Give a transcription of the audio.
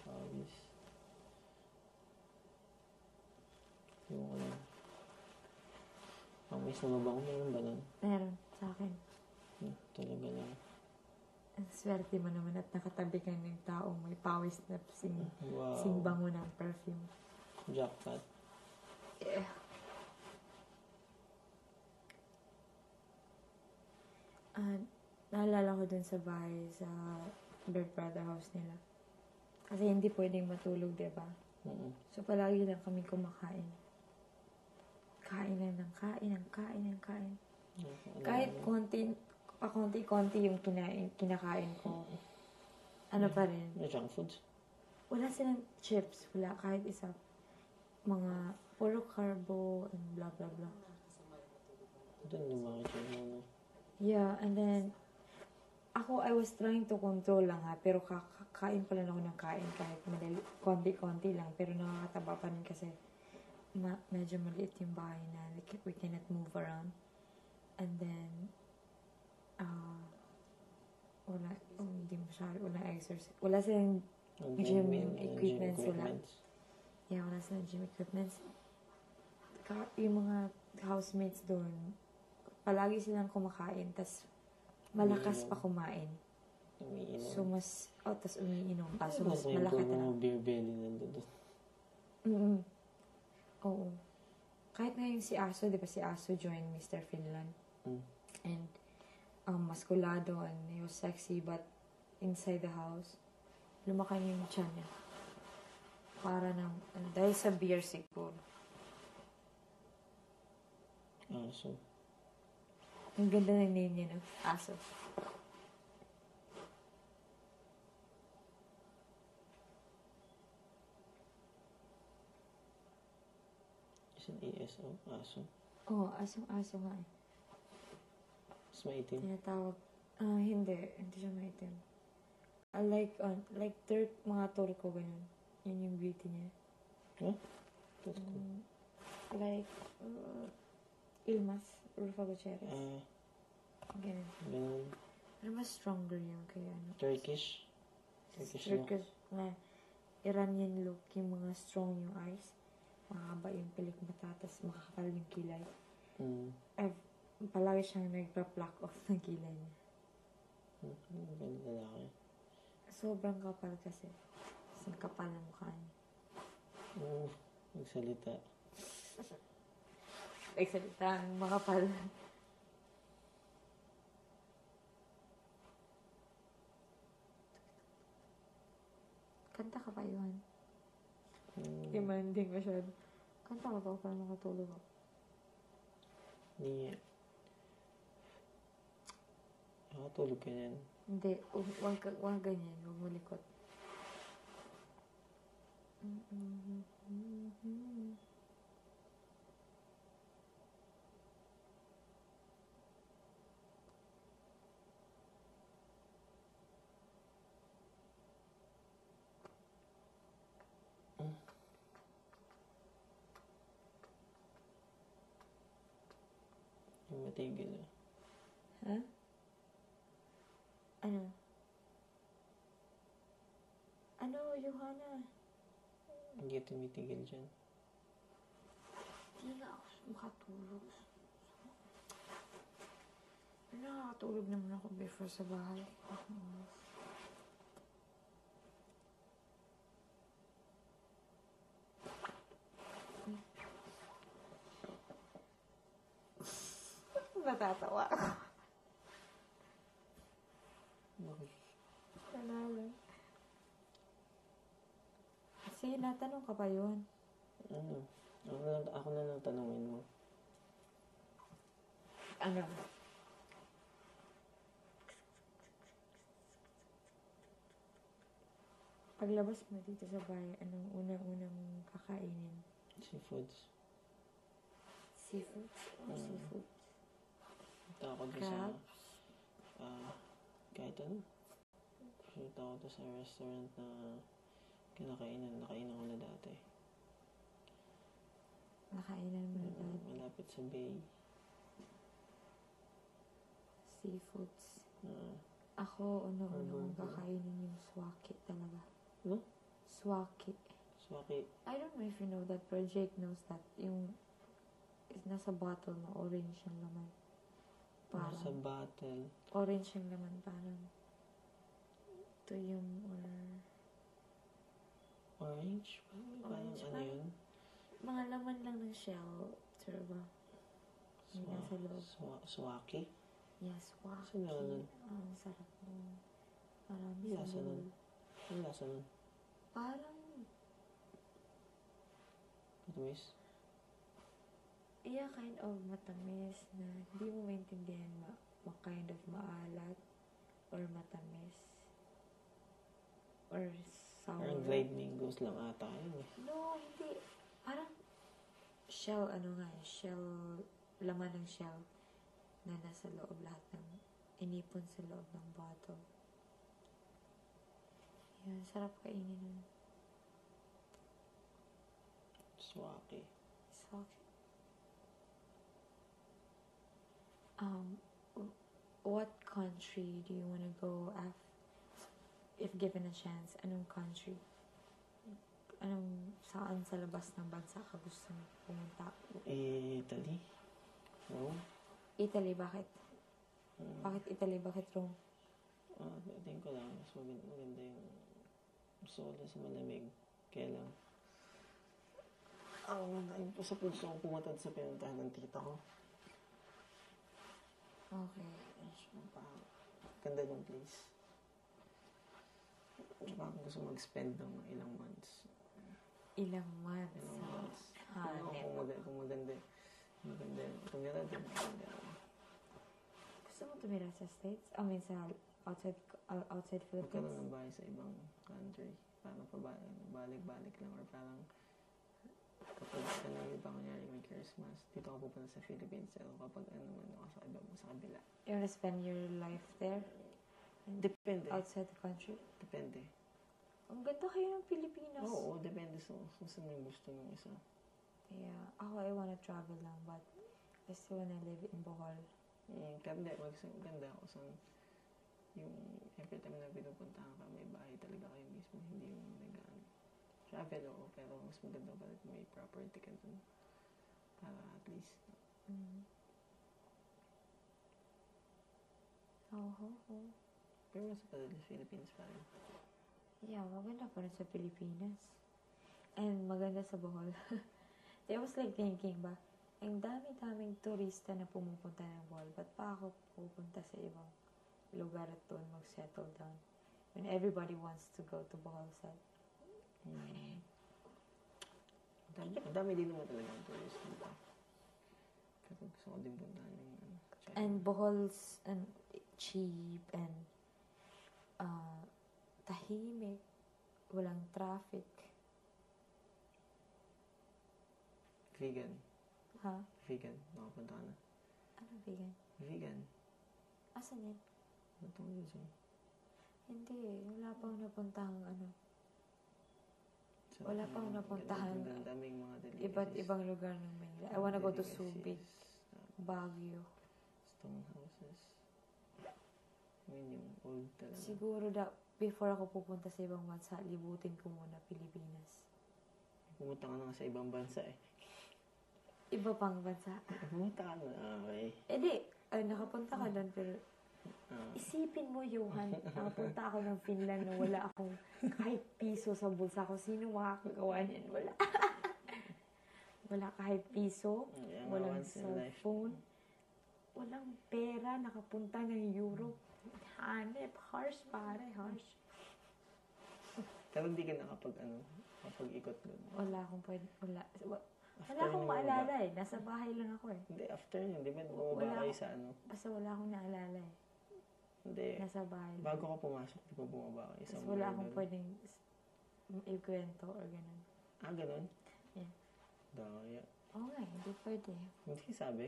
Pawis. Yung ano. Pawis na mabango. Meron ba nun? Meron, sa akin. Talaga lang. Ang swerte mo naman at nakatabi ka ng taong may pawis na Wow. singbango ng perfume. Jackpot. Yeah. Naalala ko dun sa bahay, sa Bird Brother house nila. Kasi hindi pwedeng matulog, diba? So, palagi lang kami kumakain. Kain lang ng kain. Kahit konti-konti yung kinakain ko. Ano pa rin? Junk foods? Wala silang chips. Wala kahit isa. Mga puro carbo and blah blah blah. Doon lumakit yung ano. Yeah, and then I was trying to control lang ha, pero kakain pa lang ako ng kain kahit konti-konti lang, pero nakakataba pa rin kasi medyo maliit yung bahay na we cannot move around. And then hindi masyado, wala exercise. Wala silang gym equipments. Yeah, wala silang gym equipments. Yung mga housemates doon, palagi silang kumakain, tas malakas pa kumain. Umiinom. So, tas umiinom pa. So, mas malaki talaga. Beer belly nandun. Oo. Kahit ngayon si Aso, di ba si Aso joined Mr. Finland? And, maskulado and he was sexy, but inside the house, lumaki yung tiyan niya. Para dahil sa beer siguro. Aso. Ang ganda ng name niya, no? Aso. Is it ASO? Aso? Oo, asong-aso nga eh. Mas maitim? Tinatawag, hindi siya maitim. Like mga turko, ganun. Yun yung beauty niya. Huh? Turko? Like, Ilmas, Rufa Gutierrez. Ganun. Pero mas stronger yun kaya ano. Turkish look. Na Iranian look, yung mga strong yung eyes. Mahaba yung pilik mata, tapos makakapal yung kilay. Palagi siyang nagpa-pluck off ng kilay niya. Ganda lalaki. Sobrang kapal kasi. Ang kapal ng mukha niya. Magsalita. Nagsalita ang makapal. Kanta ka pa yun? Demanding masyado. Kanta ka pa para makatulog ako. Hindi. Nakatulog ka yan. Hindi. Huwag ganyan. Huwag mo likot. Yung matigil Ha? Ano? Ano, Johanna? Hindi ka tumitigil dyan. Hindi nga ako makatulog. Nakakatulog naman ako before sa bahay. Natatawa ako. Bakit? Nanalo. Kasi natanong ka pa yun. Ano? Ako na lang tanungin mo. Ano? Paglabas mo dito sa bahay, anong unang kakainin? Seafoods. Seafoods? Seafood. Punta ako doon sa... kahit ano. Punta ako doon sa restaurant na nakainan ko na dati. Nakainan mo na dati? Malapit sa bay. seafoods. Ah, Ako, ano Burger. kong kakainin yung swaki talaga. Ano? Swaki. Swaki. I don't know if you know that, pero Jake knows that. Yung nasa bottle na orange yung laman. Sa Parang, bottle. orange yung laman, parang tuyom or Orange? Parang Orange, ano parang- yun? mga laman lang ng shell. Sure ba? Yung nasa loob. Swaki? Yes, swaki. Saan meron nun? Ang sarap nun. Parang Ang lasa sa nun? bowl. Ang lasa nun? Parang, Matamis? yeah, kind of matamis na hindi mo maintindihan kind of maalat or matamis or sour. Parang dried mangoes lang ata yun eh. No, hindi. Parang shell, shell, laman ng shell na nasa loob lahat ng, inipon sa loob ng bottle. Yun, sarap kainin nun. Swaki. Swaki. What country do you want to go if given a chance? Anong country? Saan sa labas ng bansa ka gusto mo pumunta? Italy? Rome? Italy, bakit? Bakit Italy? Bakit Rome? Tingin ko lang, mas maganda yung gusto ko lang sa malamig. Kaya lang, ayun po sa puso ko pumatad sa pinuntahan ng tita ko. Okay. Ganda ng place. Parang gusto mag-spend ng ilang months. Ilang months? Ilang months. Hanep. Kung maganda. Maganda. Tumira din. Gusto mo tumira sa States? I mean, sa outside Philippines? Magkaroon ng bahay sa ibang country. Parang balik-balik lang. Or parang kapag yung kunyari may Christmas, dito ako pupunta sa Philippines. Pero kapag ako sa kabila. You want to spend your life there? Depende. Outside the country? Depende. Ang ganda kayo ng Pilipinas. Oo, depende sa kung saan yung gusto ng isa. Yeah. Ako, I wanna travel lang, but I still wanna live in Bohol. Pero hindi, maganda ako sa yung every time na pinupuntahan ka, may bahay talaga kayo mismo. Hindi yung travel ako, pero mas maganda pa rin may property ka dun. Para at least. Pero mas padala sa Philippines pa rin. Yeah, maganda pa rin sa Pilipinas. And maganda sa Bohol. I was like thinking ba, ang dami-daming turista na pumupunta ng Bohol, ba't pa ako pupunta sa ibang lugar at doon mag-settle down? When everybody wants to go to Bohol side. Ang dami din naman talaga ang tourist dito. Pero gusto ko din puntahan yung China. And Bohol's cheap and tahimik, walang traffic. Vegan. Ha? Vegan. Nakapunta ka na. Ano vegan? Vegan. Asan yan? Ano yun siya? Hindi, wala pang napuntahang So, wala pang napuntahan ang daming mga delicacies. iba't ibang lugar ng Manila. I wanna go to Subic, Delicacies, Baguio. stone houses. I mean, yung old talaga. Siguro before ako pupunta sa ibang bansa, libutin ko muna Pilipinas. Pumunta ka na nga sa ibang bansa eh. Iba pang bansa. Pumunta ka na, okay. Di, nakapunta ka doon, pero isipin mo, Johan, nakapunta ako ng Finland na wala akong kahit piso sa bulsa ko. Sino makakagawa niyan? Wala. Wala kahit piso. Yeah, Walang once in a life. cellphone. Walang pera. Nakapunta ng Europe. Hanep. Harsh, pare. Harsh. Pero hindi ka nakapag-ikot doon. Wala akong pwede. Wala After akong nung maalala eh. Nasa bahay lang ako eh. Hindi, after yun. Di ba bumaba kayo sa Basta wala akong naalala eh. Hindi. Nasa bahay lang. Bago ka pumasok, di ba bumaba kayo sa Tapos wala akong pwedeng ikwento or ganun. Ganun? Yeah. Daya. Oo nga, hindi pwede. Hindi sabi.